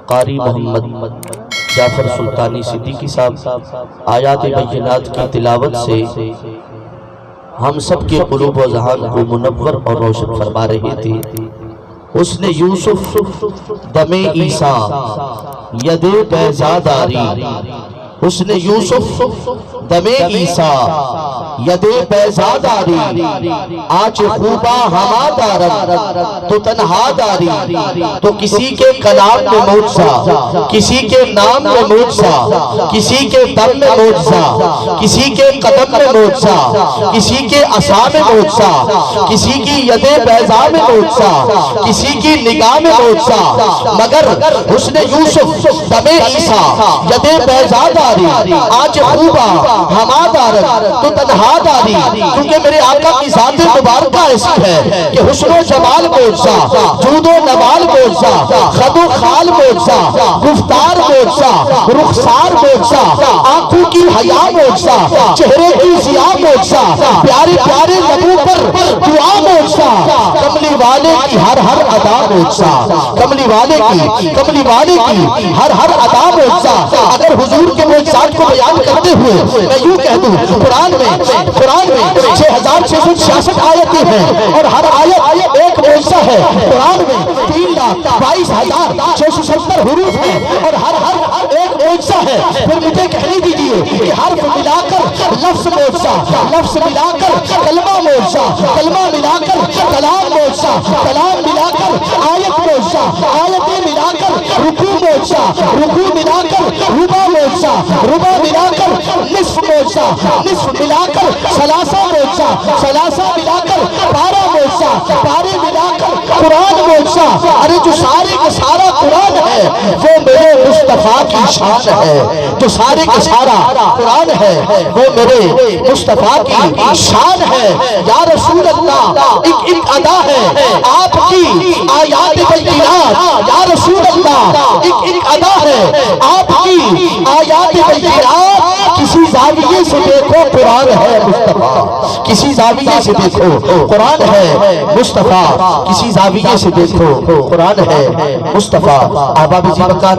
قاری محمد جعفر سلطانی صدیقی صاحب آیات بینات کی تلاوت سے ہم سب کے قلوب و ذہان کو منور اور روشن فرما رہے تھے۔ حسن یوسف دم عیسیٰ ید بیضاداری، حسن یوسف دم عیسیٰ ید بیضاداری، آج خوبا ہما دارد تو تنہا داری، تو کسی کے کلام میں معجزہ، کسی کے نام میں معجزہ، کسی کے دم میں معجزہ، کسی کے قدم میں معجزہ، کسی کے عصا میں معجزہ، کسی کی ید بیضاء میں معجزہ، کسی کی نگاہ میں معجزہ، مگر حسن یوسف دم عیسیٰ ید بیضاداری، آج خوبا ہما دارد تو تنہا داری، کیونکہ میرے آقا کی ذات مبارکہ ایسی ہے کہ حسن و جمال معجزہ، جود و نوال معجزہ، خد و خال معجزہ، گفتار معجزہ، رخسار معجزہ، آنکھوں کی حیا معجزہ، چہرے کی ضیاء معجزہ، پیارے پیارے لبوں پر دعا معجزہ، کملی والے کی ہر ہر ادا معجزہ، کملی والے کی ہر ہر ادا معجزہ۔ اگر حضور کے معجزات کو بیان کرتے ہوئے میں یوں کہہ دوں، قرآن میں 6666 آیتیں ہیں اور ہر آیت ایک معجزہ ہے۔ قرآن میں 3,22,670 حروف ہیں اور ہر ایک معجزہ ہے۔ پھر مجھے کہنے دیجئے کہ حرف ملا کر لفظ معجزہ، لفظ ملا کر کلمہ معجزہ، کلمہ ملا کر کلام معجزہ، کلام ملا کر آیت معجزہ، آیتیں ملا کر رکوع معجزہ، رکوع ملا کر ربع معجزہ، ربع ملا کر نصف معجزہ، نصف ملا کر ثلاثہ معجزہ، ثلاثہ ملا کر بارہ معجزہ، بارہ ملا کر قرآن معجزہ۔ ارے جو سارے کا سارا قرآن ہے وہ میرے مصطفیٰ کی شان ہے، جو سارے کا سارا قرآن ہے وہ میرے مصطفیٰ کی شان ہے۔ یا رسول اللہ ایک ادا ہے آپ کی آیات بینات، یا رسول اللہ ایک ادا ہے آپ کی آیات بینات۔ کسی زاویے سے دیکھو قرآن ہے مصطفیٰ، کسی زاویے سے دیکھو قرآن ہے مصطفیٰ، کسی زاویے سے دیکھو قرآن ہے مصطفیٰ۔ احباب ذی مقام